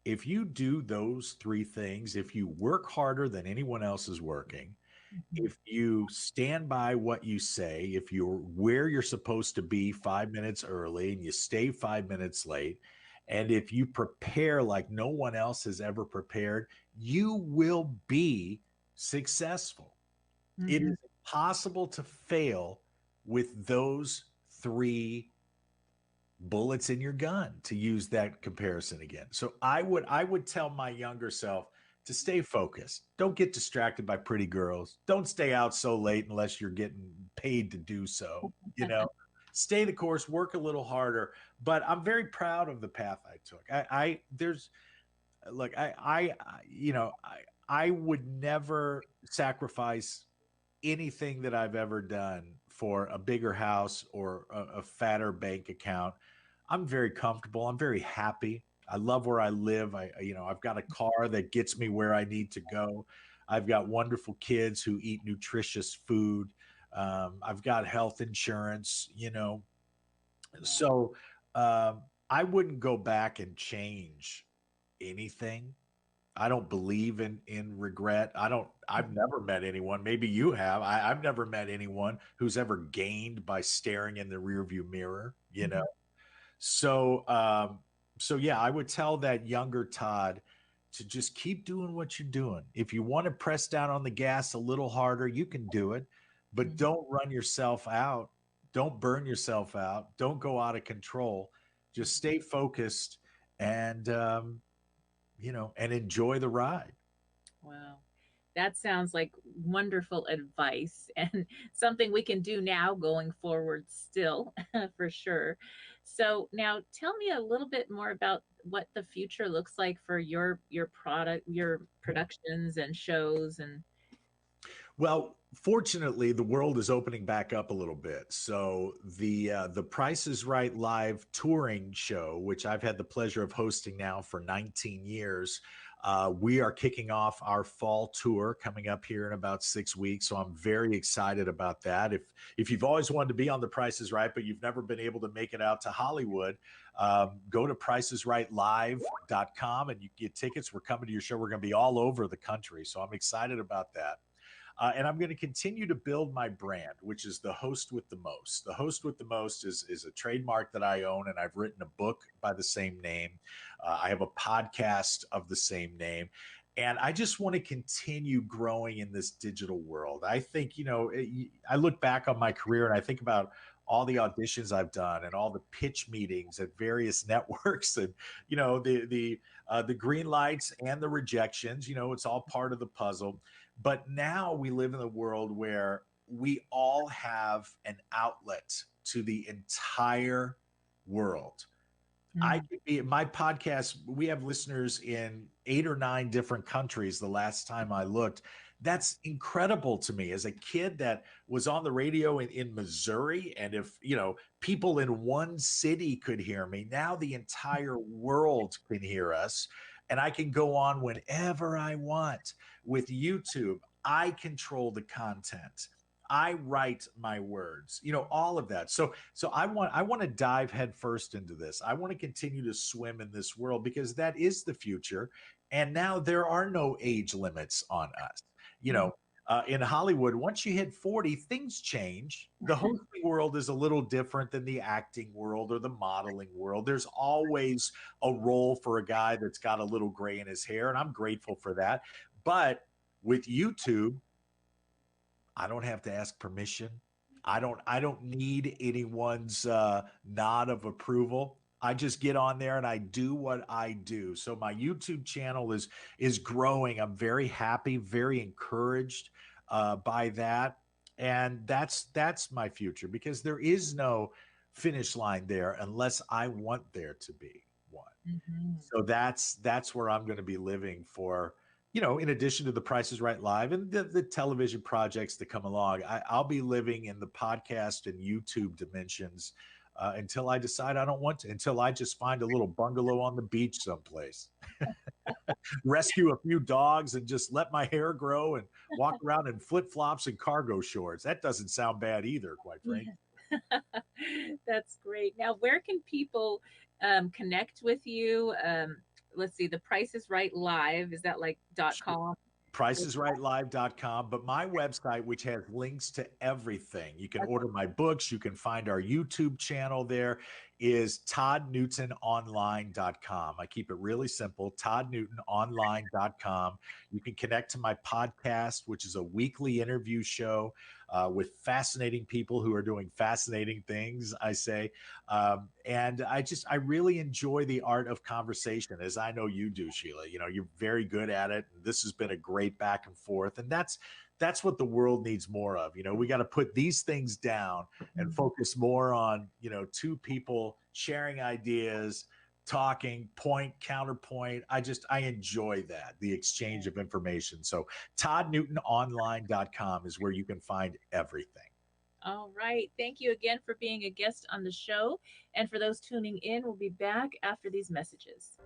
If you do those three things, if you work harder than anyone else is working, if you stand by what you say, if you're where you're supposed to be 5 minutes early and you stay 5 minutes late, and if you prepare like no one else has ever prepared, you will be successful. It is impossible to fail with those three bullets in your gun, to use that comparison again. So I would tell my younger self to stay focused. Don't get distracted by pretty girls. Don't stay out so late unless you're getting paid to do so. Stay the course, work a little harder. But I'm very proud of the path I took. I would never sacrifice anything that I've ever done for a bigger house or a fatter bank account. I'm very comfortable. I'm very happy. I love where I live. I've got a car that gets me where I need to go. I've got wonderful kids who eat nutritious food. I've got health insurance, So I wouldn't go back and change anything. I don't believe in regret. I've never met anyone. Maybe you have. I've never met anyone who's ever gained by staring in the rearview mirror. So yeah, I would tell that younger Todd to just keep doing what you're doing. If you want to press down on the gas a little harder, you can do it, but don't run yourself out. Don't burn yourself out. Don't go out of control. Just stay focused and enjoy the ride. Wow. That sounds like wonderful advice and something we can do now going forward still, for sure. So now tell me a little bit more about what the future looks like for your product, your productions and shows and Well, fortunately, the world is opening back up a little bit. So the Price is Right live touring show, which I've had the pleasure of hosting now for 19 years, we are kicking off our fall tour coming up here in about 6 weeks. So I'm very excited about that. If you've always wanted to be on The Price is Right, but you've never been able to make it out to Hollywood, go to pricesrightlive.com and you get tickets. We're coming to your show. We're going to be all over the country. So I'm excited about that. And I'm going to continue to build my brand, which is the host with the most. The host with the most is a trademark that I own, and I've written a book by the same name. I have a podcast of the same name. And I just want to continue growing in this digital world. I think, I look back on my career and I think about all the auditions I've done and all the pitch meetings at various networks and, the green lights and the rejections, it's all part of the puzzle. But now we live in a world where we all have an outlet to the entire world. I could be my podcast. We have listeners in 8 or 9 different countries. The last time I looked, that's incredible to me as a kid that was on the radio in Missouri. And if, people in one city could hear me, now the entire world can hear us. And I can go on whenever I want with YouTube. I control the content. I write my words, all of that. So I want to dive headfirst into this. I want to continue to swim in this world because that is the future. And now there are no age limits on us. in Hollywood, once you hit 40, things change. The hosting world is a little different than the acting world or the modeling world. There's always a role for a guy that's got a little gray in his hair, and I'm grateful for that. But with YouTube, I don't have to ask permission. I don't need anyone's nod of approval. I just get on there and I do what I do. So my YouTube channel is growing. I'm very happy, very encouraged by that, and that's my future, because there is no finish line there unless I want there to be one. So that's where I'm going to be living for, in addition to the Price is Right Live and the television projects that come along. I'll be living in the podcast and YouTube dimensions until I decide I don't want to, until I just find a little bungalow on the beach someplace, rescue a few dogs, and just let my hair grow and walk around in flip-flops and cargo shorts. That doesn't sound bad either, quite frankly. That's great. Now, where can people connect with you? Let's see, the Price is Right Live. Is that like .com? PricesRightLive.com, but my website, which has links to everything. You can order my books. You can find our YouTube channel there, is ToddNewtonOnline.com. I keep it really simple, ToddNewtonOnline.com. You can connect to my podcast, which is a weekly interview show with fascinating people who are doing fascinating things, I say. And I really enjoy the art of conversation, as I know you do, Sheila. You're very good at it. This has been a great back and forth. And that's what the world needs more of. We got to put these things down and focus more on, two people sharing ideas, talking, point, counterpoint. I enjoy that, the exchange of information. So ToddNewtonOnline.com is where you can find everything. All right. Thank you again for being a guest on the show. And for those tuning in, we'll be back after these messages.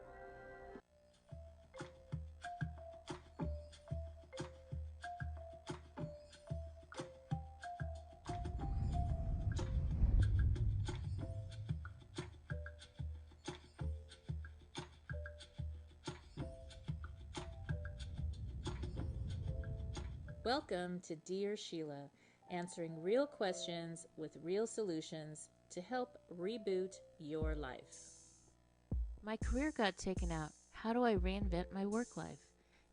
Welcome to Dear Sheila, answering real questions with real solutions to help reboot your life. My career got taken out. How do I reinvent my work life?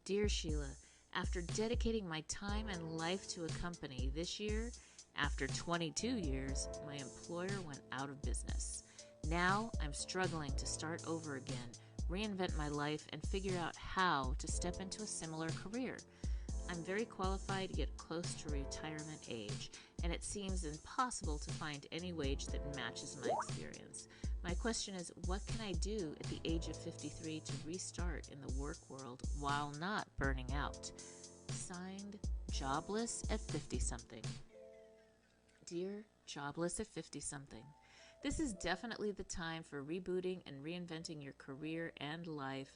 Dear Sheila, after dedicating my time and life to a company this year, after 22 years, my employer went out of business. Now I'm struggling to start over again, reinvent my life, and figure out how to step into a similar career. I'm very qualified to get close to retirement age, and it seems impossible to find any wage that matches my experience. My question is, what can I do at the age of 53 to restart in the work world while not burning out? Signed, Jobless at 50-something. Dear Jobless at 50-something, this is definitely the time for rebooting and reinventing your career and life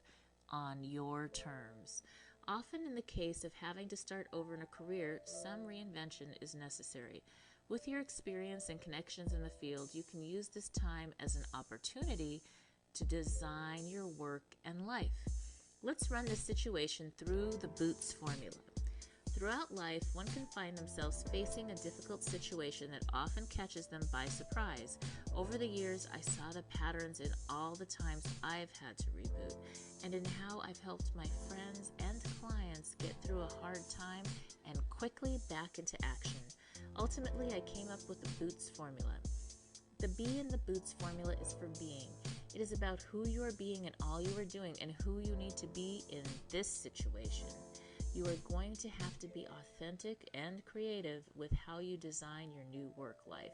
on your terms. Often in the case of having to start over in a career, some reinvention is necessary. With your experience and connections in the field, you can use this time as an opportunity to design your work and life. Let's run this situation through the Boots formula. Throughout life, one can find themselves facing a difficult situation that often catches them by surprise. Over the years, I saw the patterns in all the times I've had to reboot, and in how I've helped my friends and clients get through a hard time and quickly back into action. Ultimately, I came up with the Boots formula. The B in the Boots formula is for being. It is about who you are being and all you are doing and who you need to be in this situation. You are going to have to be authentic and creative with how you design your new work life.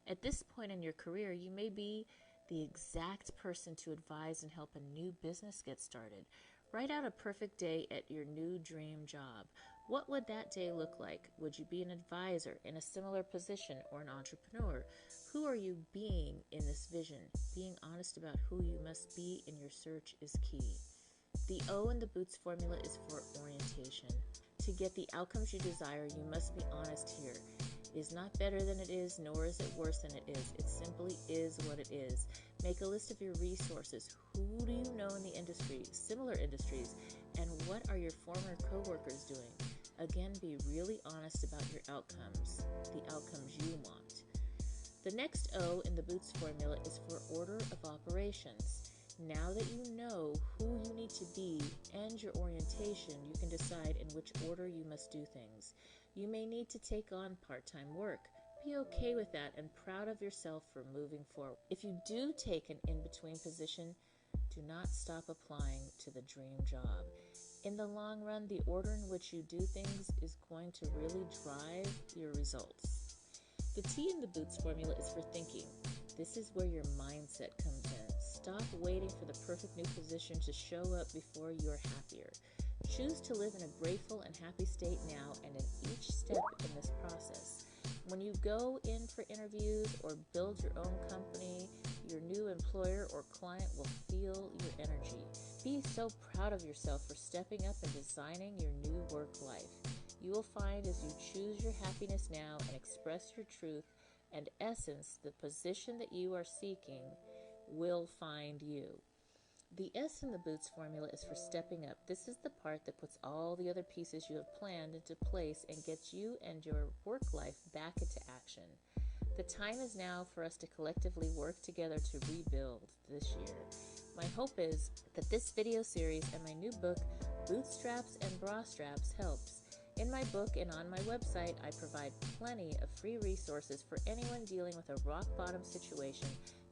At this point in your career, you may be the exact person to advise and help a new business get started. Write out a perfect day at your new dream job. What would that day look like? Would you be an advisor in a similar position or an entrepreneur? Who are you being in this vision? Being honest about who you must be in your search is key. The O in the Boots formula is for orientation. To get the outcomes you desire, you must be honest here. It is not better than it is, nor is it worse than it is. It simply is what it is. Make a list of your resources. Who do you know in the industry, similar industries, and what are your former coworkers doing? Again, be really honest about your outcomes, the outcomes you want. The next O in the Boots formula is for order of operations. Now that you know who you need to be and your orientation, you can decide in which order you must do things. You may need to take on part-time work. Be okay with that and proud of yourself for moving forward. If you do take an in-between position, do not stop applying to the dream job. In the long run, the order in which you do things is going to really drive your results. The T in the Boots formula is for thinking. This is where your mindset comes in. Stop waiting for the perfect new position to show up before you're happier. Choose to live in a grateful and happy state now and in each step in this process. When you go in for interviews or build your own company, your new employer or client will feel your energy. Be so proud of yourself for stepping up and designing your new work life. You will find as you choose your happiness now and express your truth and essence, the position that you are seeking will find you. The S in the Boots formula is for stepping up. This is the part that puts all the other pieces you have planned into place and gets you and your work life back into action. The time is now for us to collectively work together to rebuild this year. My hope is that this video series and my new book, Bootstraps and Bra Straps, helps. In my book and on my website, I provide plenty of free resources for anyone dealing with a rock-bottom situation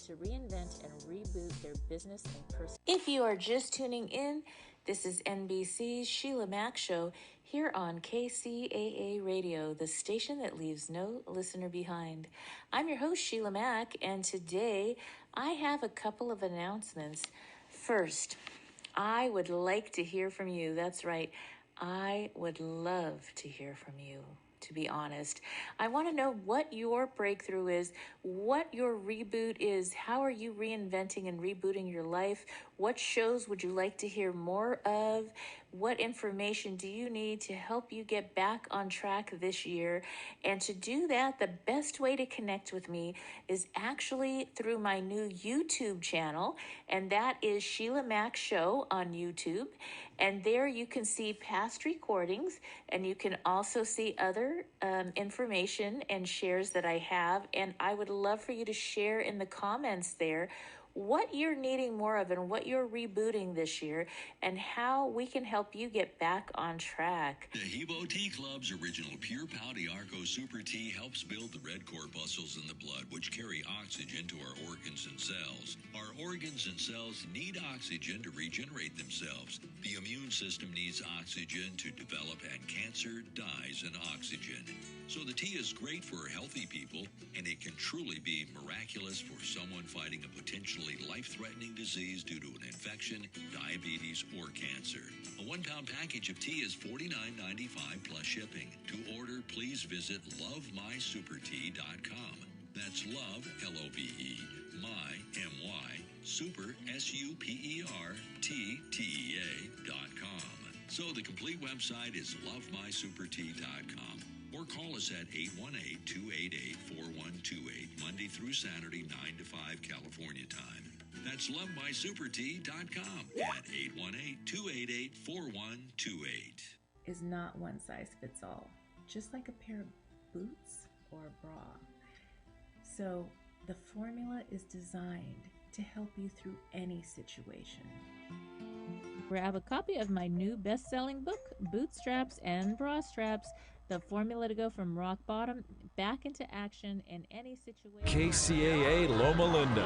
to reinvent and reboot their business and personal. If you are just tuning in, this is NBC's Sheila Mac Show here on KCAA Radio, the station that leaves no listener behind. I'm your host, Sheila Mac, and today I have a couple of announcements. First, I would like to hear from you. That's right. I would love to hear from you, to be honest. I want to know what your breakthrough is, what your reboot is, how are you reinventing and rebooting your life, what shows would you like to hear more of, what information do you need to help you get back on track this year. And to do that, the best way to connect with me is actually through my new YouTube channel, and that is Sheila Mac Show on YouTube. And there you can see past recordings, and you can also see other information and shares that I have. And I would love for you to share in the comments there what you're needing more of and what you're rebooting this year and how we can help you get back on track. The Hebo Tea Club's original Pure Pouty Arco Super Tea helps build the red corpuscles in the blood, which carry oxygen to our organs and cells. Our organs and cells need oxygen to regenerate themselves. The immune system needs oxygen to develop, and cancer dies in oxygen. So the tea is great for healthy people, and it can truly be miraculous for someone fighting a potentially life-threatening disease due to an infection, diabetes, or cancer. A 1-pound package of tea is $49.95 plus shipping. To order, please visit lovemysupertea.com. That's love, L-O-V-E, my, M-Y, super, S-U-P-E-R-T-T-E-A.com. So the complete website is lovemysupertea.com. Or call us at 818-288-4128, Monday through Saturday, 9 to 5 California time. That's lovemysupertea.com at 818-288-4128. Is not one size fits all, just like a pair of boots or a bra. So the formula is designed to help you through any situation. Grab a copy of my new best-selling book, Bootstraps and Bra Straps, the formula to go from rock bottom back into action in any situation. KCAA Loma Linda.